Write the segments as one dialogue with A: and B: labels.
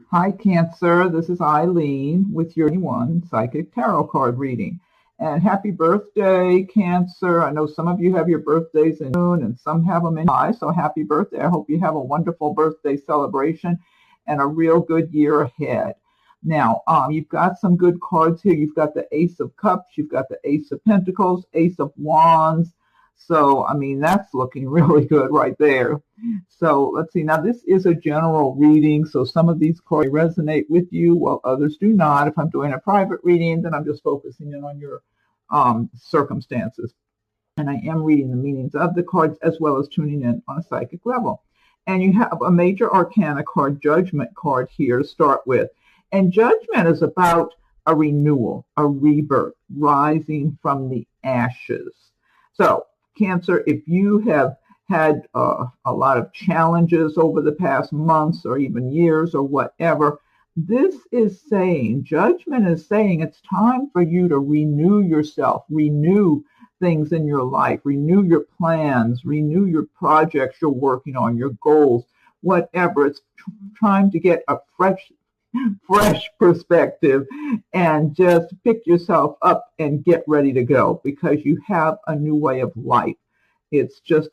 A: Hi, Cancer. This is Eileen with your 1 Psychic Tarot card reading. And happy birthday, Cancer. I know some of you have your birthdays in June and some have them in July. So happy birthday. I hope you have a wonderful birthday celebration and a real good year ahead. Now, you've got some good cards here. You've got the Ace of Cups. You've got the Ace of Pentacles, Ace of Wands. So, I mean, that's looking really good right there. So let's see. Now, this is a general reading, so some of these cards resonate with you, while others do not. If I'm doing a private reading, then I'm just focusing in on your circumstances. And I am reading the meanings of the cards as well as tuning in on a psychic level. And you have a major arcana card, Judgment card here to start with. And Judgment is about a renewal, a rebirth, rising from the ashes. So, Cancer, if you have had a lot of challenges over the past months or even years or whatever, this is saying, Judgment is saying it's time for you to renew yourself, renew things in your life, renew your plans, renew your projects you're working on, your goals, whatever. It's time to get a fresh perspective and just pick yourself up and get ready to go because you have a new way of life. It's just,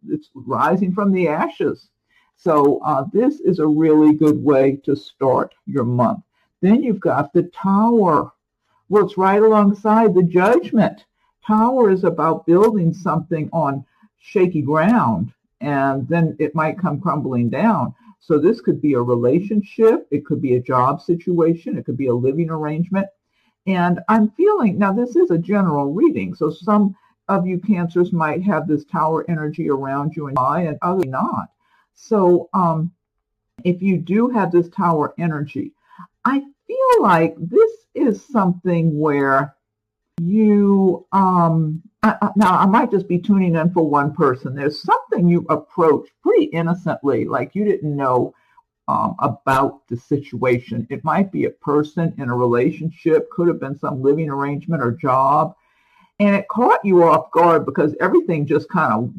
A: it's rising from the ashes. So this is a really good way to start your month. Then you've got the Tower. Well, it's right alongside the Judgment. Tower is about building something on shaky ground, and then it might come crumbling down. So this could be a relationship. It could be a job situation. It could be a living arrangement. And I'm feeling, now this is a general reading, so some of you Cancers might have this Tower energy around you and others not. So if you do have this Tower energy, I feel like this is something where you, now I might just be tuning in for one person. There's something you approach pretty innocently, like you didn't know about the situation. It might be a person in a relationship, could have been some living arrangement or job. And it caught you off guard because everything just kind of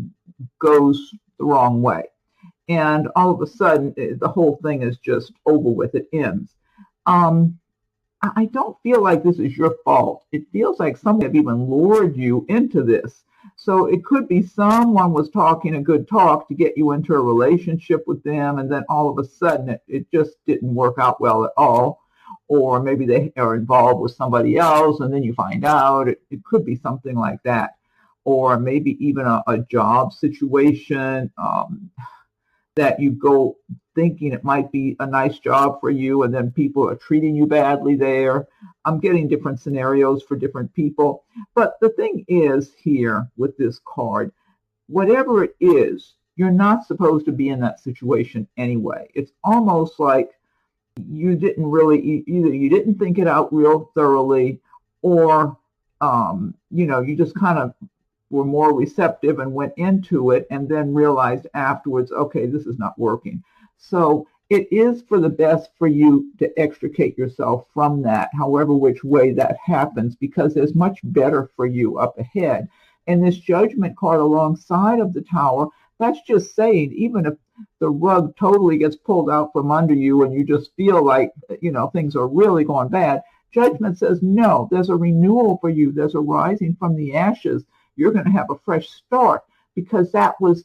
A: goes the wrong way. And all of a sudden, the whole thing is just over with. It ends. I don't feel like this is your fault. It feels like someone have even lured you into this. So it could be someone was talking a good talk to get you into a relationship with them, and then all of a sudden it just didn't work out well at all. Or maybe they are involved with somebody else, and then you find out. It could be something like that. Or maybe even a job situation that you go thinking it might be a nice job for you, and then people are treating you badly there. I'm getting different scenarios for different people. But the thing is here with this card, whatever it is, you're not supposed to be in that situation anyway. It's almost like you didn't really, either you didn't think it out real thoroughly, or, you just kind of were more receptive and went into it and then realized afterwards, okay, this is not working. So it is for the best for you to extricate yourself from that, however which way that happens, because there's much better for you up ahead. And this Judgment card alongside of the Tower, that's just saying, even if the rug totally gets pulled out from under you and you just feel like, things are really going bad, Judgment says, no, there's a renewal for you. There's a rising from the ashes. You're going to have a fresh start, because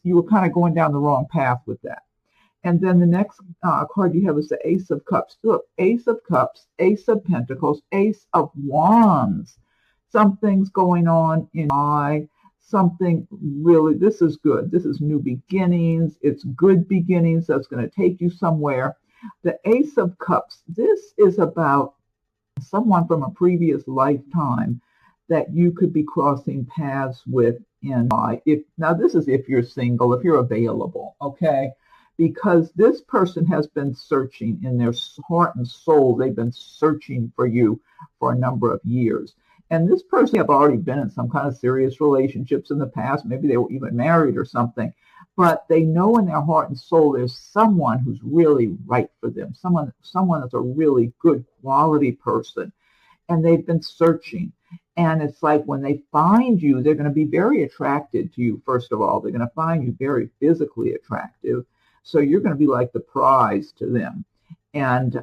A: you were kind of going down the wrong path with that. And then the next card you have is the Ace of Cups. Look, Ace of Cups, Ace of Pentacles, Ace of Wands. Something's going on in my something really, this is good. This is new beginnings. It's good beginnings that's going to take you somewhere. The Ace of Cups, this is about someone from a previous lifetime that you could be crossing paths with in life. Now, this is if you're single, if you're available, okay? Because this person has been searching in their heart and soul. They've been searching for you for a number of years. And this person have already been in some kind of serious relationships in the past. Maybe they were even married or something. But they know in their heart and soul there's someone who's really right for them, someone that's a really good quality person. And they've been searching. And it's like when they find you, they're going to be very attracted to you, first of all. They're going to find you very physically attractive. So you're going to be like the prize to them. And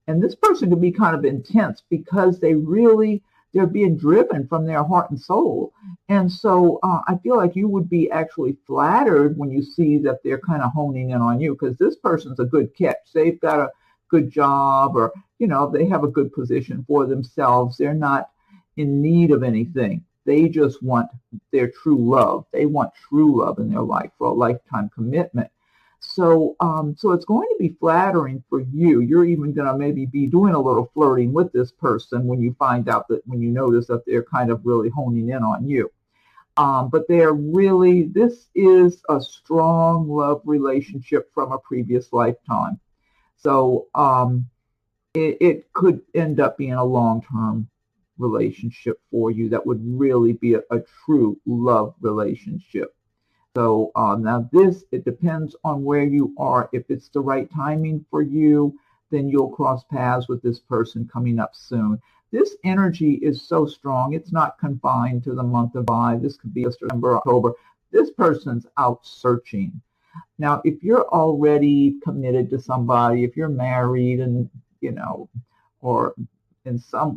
A: this person can be kind of intense because they're being driven from their heart and soul. And so I feel like you would be actually flattered when you see that they're kind of honing in on you, because this person's a good catch. They've got a good job, or, they have a good position for themselves. They're not in need of anything. They just want their true love. They want true love in their life for a lifetime commitment. So it's going to be flattering for you. You're even going to maybe be doing a little flirting with this person when you notice that they're kind of really honing in on you. But this is a strong love relationship from a previous lifetime. So it could end up being a long-term relationship for you that would really be a true love relationship. So now it depends on where you are. If it's the right timing for you, then you'll cross paths with this person coming up soon. This energy is so strong. It's not confined to the month of July. This could be September, October. This person's out searching. Now, if you're already committed to somebody, if you're married and, or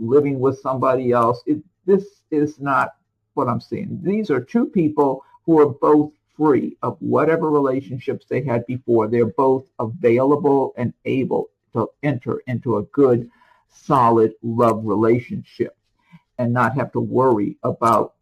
A: living with somebody else, this is not what I'm seeing. These are two people who are both free of whatever relationships they had before. They're both available and able to enter into a good, solid love relationship and not have to worry about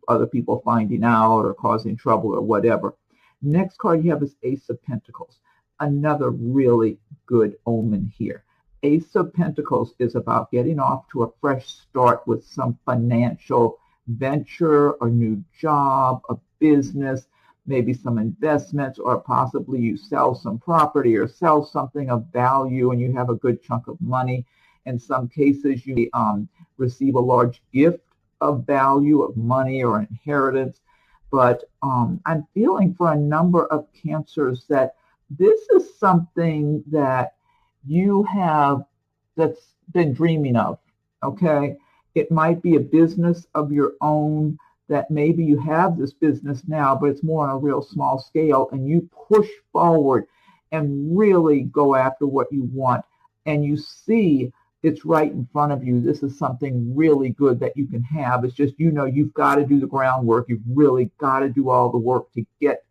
A: other people finding out or causing trouble or whatever. Next card you have is Ace of Pentacles. Another really good omen here. Ace of Pentacles is about getting off to a fresh start with some financial venture, a new job, a business, maybe some investments, or possibly you sell some property or sell something of value and you have a good chunk of money. In some cases, you receive a large gift of value, of money or inheritance. But I'm feeling for a number of Cancers that this is something that that's been dreaming of, okay? It might be a business of your own that maybe you have this business now, but it's more on a real small scale, and you push forward and really go after what you want, and you see it's right in front of you. This is something really good that you can have. It's just, you've got to do the groundwork. You've really got to do all the work to get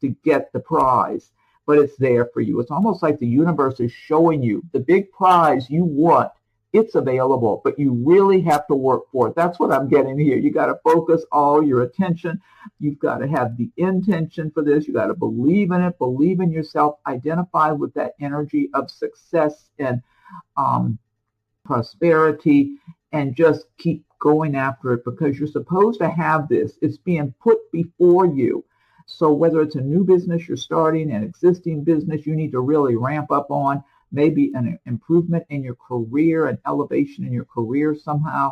A: the prize, but it's there for you. It's almost like the universe is showing you the big prize you want. It's available, but you really have to work for it. That's what I'm getting here. You got to focus all your attention. You've got to have the intention for this. You got to believe in it, believe in yourself, identify with that energy of success and prosperity, and just keep going after it, because you're supposed to have this. It's being put before you. So whether it's a new business you're starting, an existing business you need to really ramp up on, maybe an improvement in your career, an elevation in your career somehow,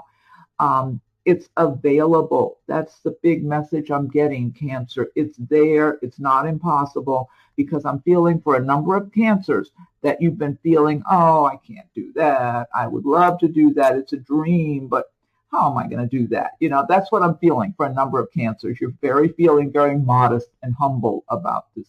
A: it's available. That's the big message I'm getting, Cancer. It's there. It's not impossible, because I'm feeling for a number of Cancers that you've been feeling, oh, I can't do that. I would love to do that. It's a dream, but how am I going to do that? That's what I'm feeling for a number of Cancers. You're feeling very modest and humble about this,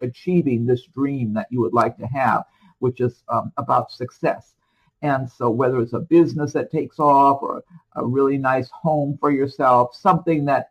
A: achieving this dream that you would like to have, which is about success. And so whether it's a business that takes off, or a really nice home for yourself, something that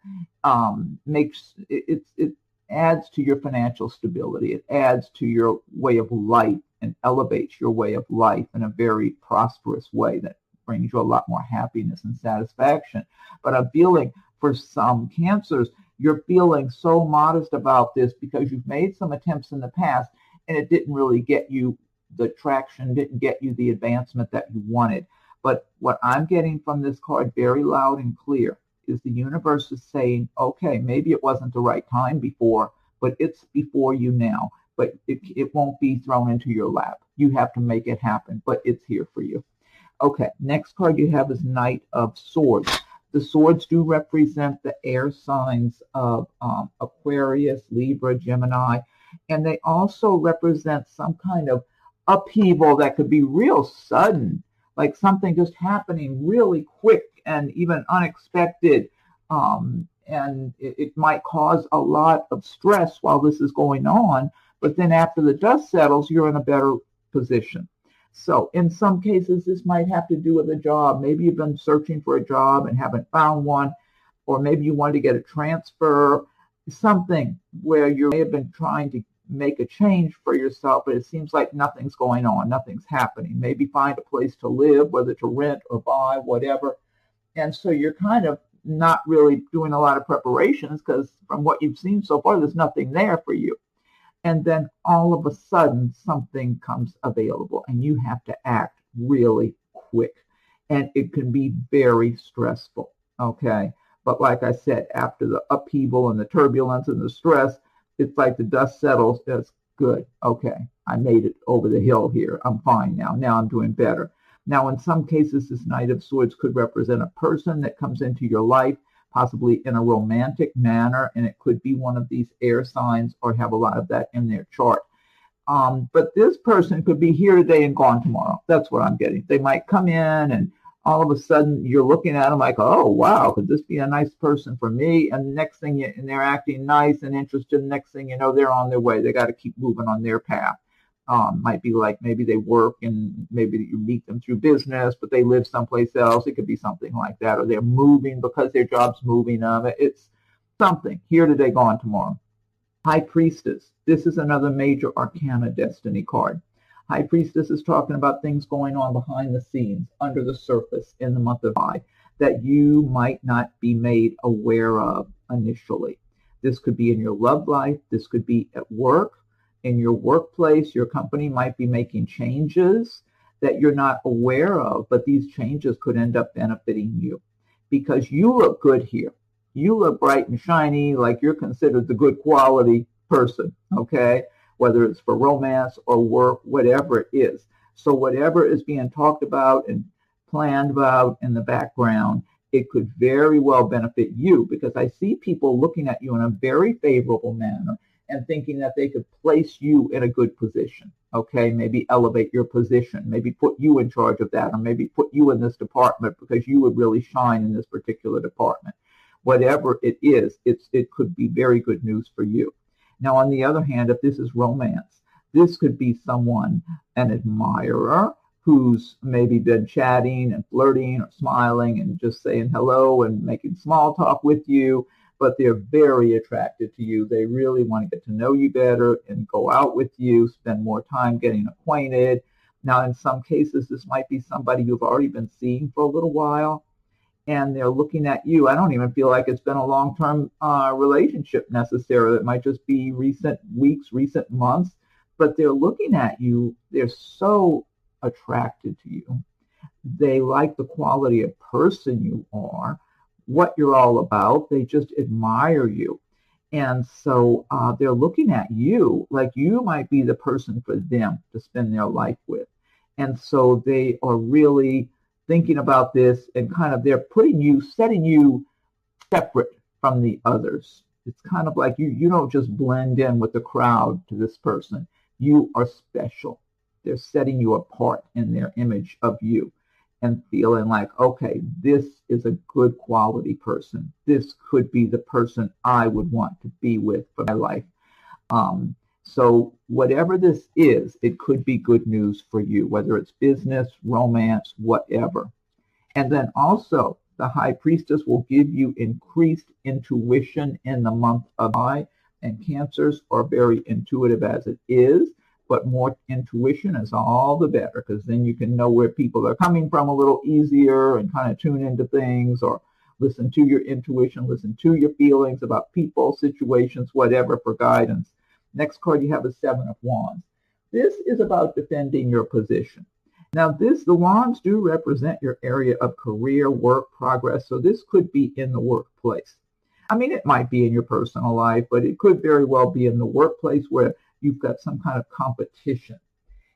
A: makes it adds to your financial stability. It adds to your way of life and elevates your way of life in a very prosperous way that brings you a lot more happiness and satisfaction. But I'm feeling for some Cancers, you're feeling so modest about this because you've made some attempts in the past and it didn't really get you the traction, didn't get you the advancement that you wanted. But what I'm getting from this card very loud and clear is the universe is saying, okay, maybe it wasn't the right time before, but it's before you now. But it won't be thrown into your lap. You have to make it happen, but it's here for you. Okay, next card you have is Knight of Swords. The swords do represent the air signs of Aquarius, Libra, Gemini, and they also represent some kind of upheaval that could be real sudden, like something just happening really quick and even unexpected. And it might cause a lot of stress while this is going on, but then after the dust settles, you're in a better position. So in some cases, this might have to do with a job. Maybe you've been searching for a job and haven't found one, or maybe you wanted to get a transfer, something where you may have been trying to make a change for yourself, but it seems like nothing's going on, nothing's happening. Maybe find a place to live, whether to rent or buy, whatever. And so you're kind of not really doing a lot of preparations because from what you've seen so far, there's nothing there for you. And then all of a sudden, something comes available and you have to act really quick. And it can be very stressful, okay? But like I said, after the upheaval and the turbulence and the stress, it's like the dust settles. It's good. Okay, I made it over the hill here. I'm fine now. Now I'm doing better. Now, in some cases, this Knight of Swords could represent a person that comes into your life, possibly in a romantic manner, and it could be one of these air signs or have a lot of that in their chart. But this person could be here today and gone tomorrow. That's what I'm getting. They might come in and all of a sudden you're looking at them like, oh, wow, could this be a nice person for me? And the next thing, and they're acting nice and interested. The next thing you know, they're on their way. They got to keep moving on their path. Might be like maybe they work and maybe you meet them through business, but they live someplace else. It could be something like that. Or they're moving because their job's moving them. It's something. Here today, gone tomorrow. High Priestess. This is another major arcana destiny card. High Priestess is talking about things going on behind the scenes, under the surface in the month of July that you might not be made aware of initially. This could be in your love life. This could be at work. In your workplace, your company might be making changes that you're not aware of, but these changes could end up benefiting you because you look good here. You look bright and shiny, like you're considered the good quality person, okay? Whether it's for romance or work, whatever it is. So whatever is being talked about and planned about in the background, it could very well benefit you because I see people looking at you in a very favorable manner and thinking that they could place you in a good position, okay? Maybe elevate your position, maybe put you in charge of that, or maybe put you in this department because you would really shine in this particular department. Whatever it is, it could be very good news for you. Now, on the other hand, if this is romance, this could be someone, an admirer, who's maybe been chatting and flirting or smiling and just saying hello and making small talk with you, but they're very attracted to you. They really want to get to know you better and go out with you, spend more time getting acquainted. Now, in some cases, this might be somebody you've already been seeing for a little while, and they're looking at you. I don't even feel like it's been a long-term relationship necessarily. It might just be recent weeks, recent months, but they're looking at you. They're so attracted to you. They like the quality of person you are, what you're all about. They just admire you. And so they're looking at you like you might be the person for them to spend their life with. And so they are really thinking about this and kind of they're putting you, setting you separate from the others. It's kind of like you don't just blend in with the crowd to this person. You are special. They're setting you apart in their image of you and feeling like, okay, this is a good quality person. This could be the person I would want to be with for my life. So whatever this is, it could be good news for you, whether it's business, romance, whatever. And then also, the High Priestess will give you increased intuition in the month of July, and Cancers are very intuitive as it is, but more intuition is all the better because then you can know where people are coming from a little easier and kind of tune into things or listen to your intuition, listen to your feelings about people, situations, whatever for guidance. Next card you have is Seven of Wands. This is about defending your position. Now the wands do represent your area of career, work, progress, so this could be in the workplace. I mean, it might be in your personal life, but it could very well be in the workplace where you've got some kind of competition.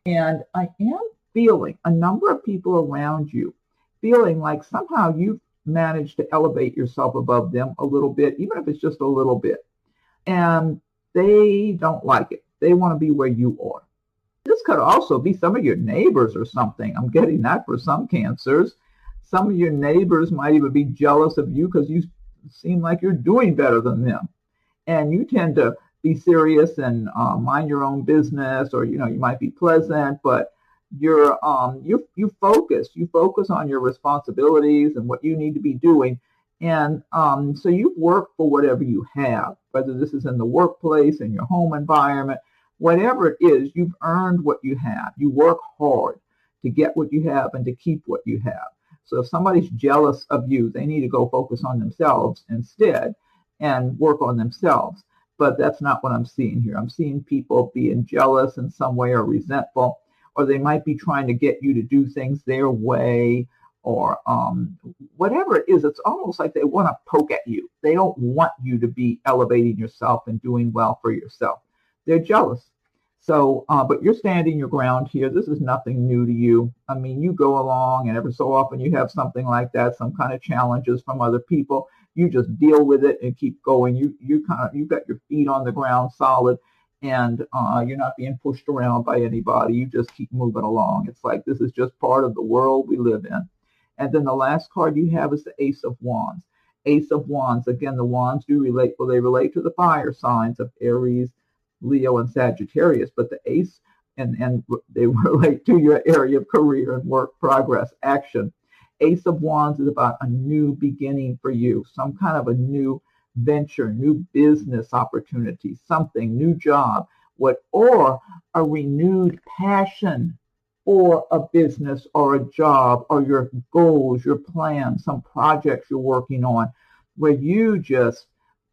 A: And I am feeling a number of people around you feeling like somehow you've managed to elevate yourself above them a little bit, even if it's just a little bit. And they don't like it. They want to be where you are. This could also be some of your neighbors or something. I'm getting that for some Cancers. Some of your neighbors might even be jealous of you because you seem like you're doing better than them. And you tend to be serious and mind your own business, or you might be pleasant, but you focus on your responsibilities and what you need to be doing. And so you work for whatever you have, whether this is in the workplace, in your home environment, whatever it is. You've earned what you have. You work hard to get what you have and to keep what you have. So if somebody's jealous of you, they need to go focus on themselves instead and work on themselves. But that's not what I'm seeing here. I'm seeing people being jealous in some way or resentful, or they might be trying to get you to do things their way, or whatever it is. It's almost like they want to poke at you. They don't want you to be elevating yourself and doing well for yourself. They're jealous. So, but you're standing your ground here. This is nothing new to you. I mean, you go along, and every so often you have something like that, some kind of challenges from other people. You just deal with it and keep going. You've got your feet on the ground solid, and you're not being pushed around by anybody. You just keep moving along. It's like this is just part of the world we live in. And then the last card you have is the Ace of Wands. Ace of Wands, again, the wands do relate, well, they relate to the fire signs of Aries, Leo, and Sagittarius, but the ace, and they relate to your area of career and work, progress, action. Ace of Wands is about a new beginning for you, some kind of a new venture, new business opportunity, something, new job, or a renewed passion for a business or a job, or your goals, your plans, some projects you're working on, where you just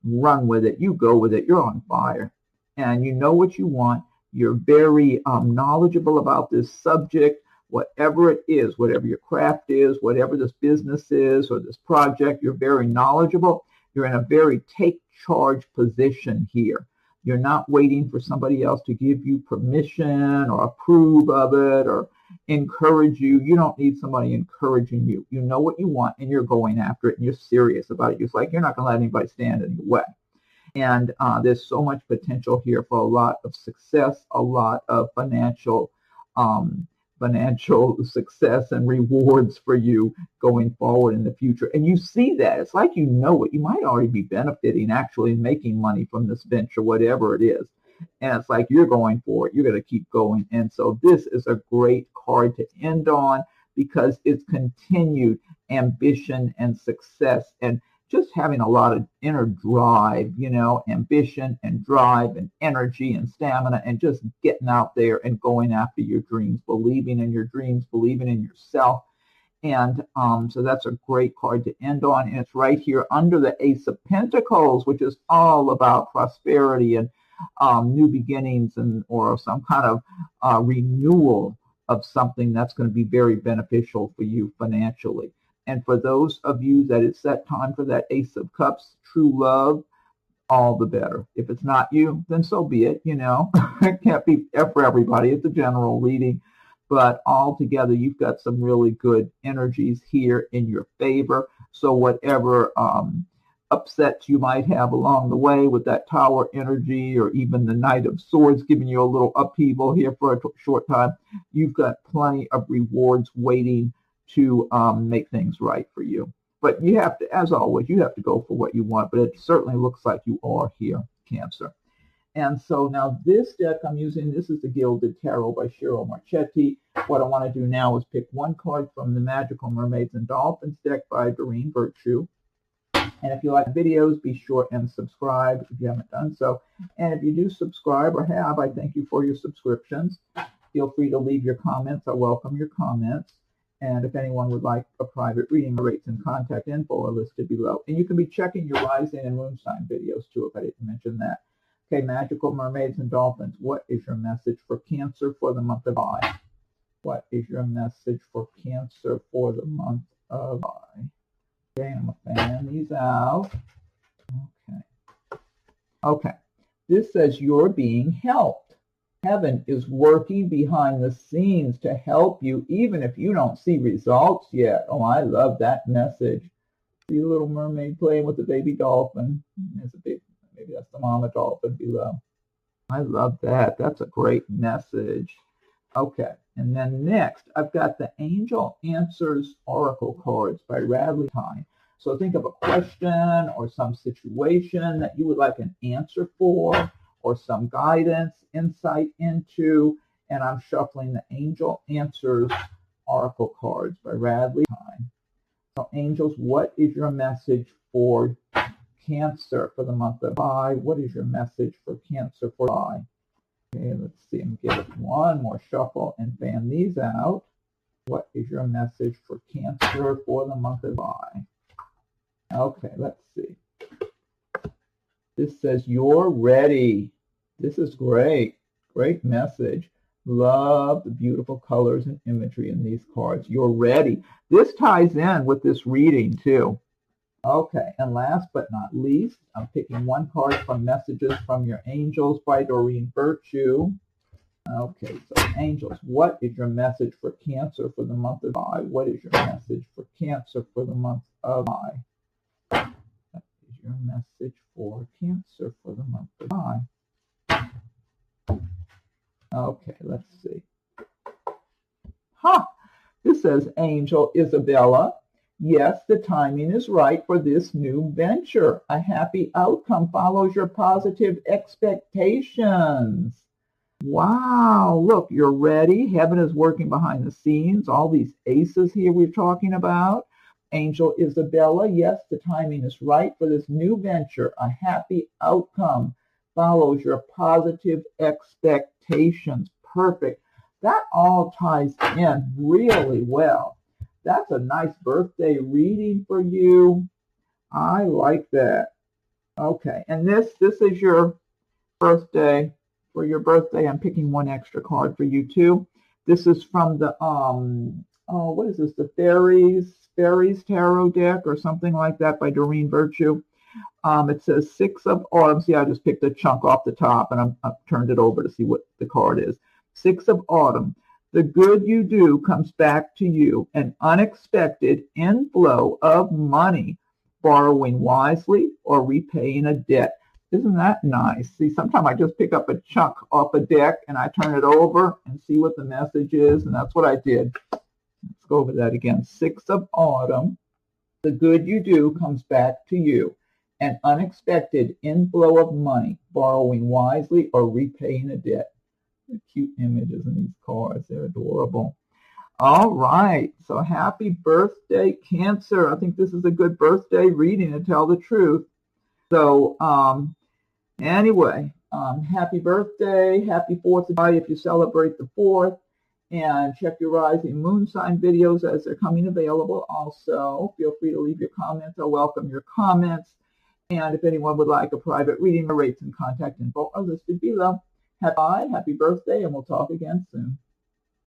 A: run with it, you go with it, you're on fire, and you know what you want. You're very knowledgeable about this subject, whatever it is, whatever your craft is, whatever this business is or this project, you're very knowledgeable. You're in a very take charge position here. You're not waiting for somebody else to give you permission or approve of it or encourage you. You don't need somebody encouraging you. You know what you want, and you're going after it, and you're serious about it. It's like you're not going to let anybody stand in your way. And there's so much potential here for a lot of success, a lot of financial success and rewards for you going forward in the future. And you see that. It's like you know it. You might already be benefiting, actually making money from this venture, whatever it is. And it's like you're going for it. You're going to keep going. And so this is a great card to end on, because it's continued ambition and success, and just having a lot of inner drive, ambition and drive and energy and stamina, and just getting out there and going after your dreams, believing in your dreams, believing in yourself. And so that's a great card to end on. And it's right here under the Ace of Pentacles, which is all about prosperity and new beginnings, or some kind of renewal of something that's going to be very beneficial for you financially. And for those of you that it's that time for that Ace of Cups, true love, all the better. If it's not you, then so be it. It can't be for everybody. It's a general reading. But altogether, you've got some really good energies here in your favor. So whatever upsets you might have along the way with that Tower energy, or even the Knight of Swords giving you a little upheaval here for a short time, you've got plenty of rewards waiting to make things right for you. But you have to, as always, you have to go for what you want. But it certainly looks like you are here, Cancer. And so now this deck I'm using, this is the Gilded Tarot by Cheryl Marchetti. What I want to do now is pick one card from the Magical Mermaids and Dolphins deck by Doreen Virtue. And if you like videos, be sure and subscribe if you haven't done so. And if you do subscribe or have, I thank you for your subscriptions. Feel free to leave your comments. I welcome your comments. And if anyone would like a private reading, the rates and contact info are listed below. And you can be checking your rising and moon sign videos too, if I didn't mention that. Okay, Magical Mermaids and Dolphins, what is your message for Cancer for the month of July? What is your message for Cancer for the month of July? Okay, I'm going to fan these out. Okay. This says you're being helped. Heaven is working behind the scenes to help you, even if you don't see results yet. Oh, I love that message. See a little mermaid playing with the baby dolphin. Maybe that's the mama dolphin below. I love that. That's a great message. Okay, and then next, I've got the Angel Answers Oracle cards by Radley Tyne. So think of a question or some situation that you would like an answer for, or some guidance, insight into, and I'm shuffling the Angel Answers Oracle cards by Radley Time. So angels, what is your message for Cancer for the month of July? What is your message for Cancer for July? Okay, let's see. I'm going to give it one more shuffle and fan these out. What is your message for Cancer for the month of July? Okay, let's see. This says, you're ready. This is great. Great message. Love the beautiful colors and imagery in these cards. You're ready. This ties in with this reading, too. Okay, and last but not least, I'm picking one card from Messages from Your Angels by Doreen Virtue. Okay, so angels, what is your message for Cancer for the month of July? What is your message for Cancer for the month of July? What is your message for Cancer for the month of July? Okay, let's see. This says, Angel Isabella, yes, the timing is right for this new venture. A happy outcome follows your positive expectations. Wow, look, you're ready. Heaven is working behind the scenes. All these aces here we're talking about. Angel Isabella, yes, the timing is right for this new venture. A happy outcome follows your positive expectations. Perfect. That all ties in really well. That's a nice birthday reading for you. I like that. Okay, and this is your birthday. For your birthday, I'm picking one extra card for you too. This is from the what is this? The Fairies Tarot deck or something like that by Doreen Virtue. It says Six of Autumn. See, I just picked a chunk off the top and I've turned it over to see what the card is. Six of Autumn. The good you do comes back to you, an unexpected inflow of money, borrowing wisely or repaying a debt. Isn't that nice? See, sometimes I just pick up a chunk off a deck and I turn it over and see what the message is, and that's what I did. Let's go over that again. Six of Autumn. The good you do comes back to you, an unexpected inflow of money, borrowing wisely or repaying a debt. Cute images in these cards. They're adorable. All right. So happy birthday, Cancer. I think this is a good birthday reading, to tell the truth. So anyway, happy birthday. Happy 4th of July if you celebrate the 4th. And check your rising moon sign videos as they're coming available. Also, feel free to leave your comments. I welcome your comments. And if anyone would like a private reading, the rates and contact info are listed below. Happy birthday, and we'll talk again soon.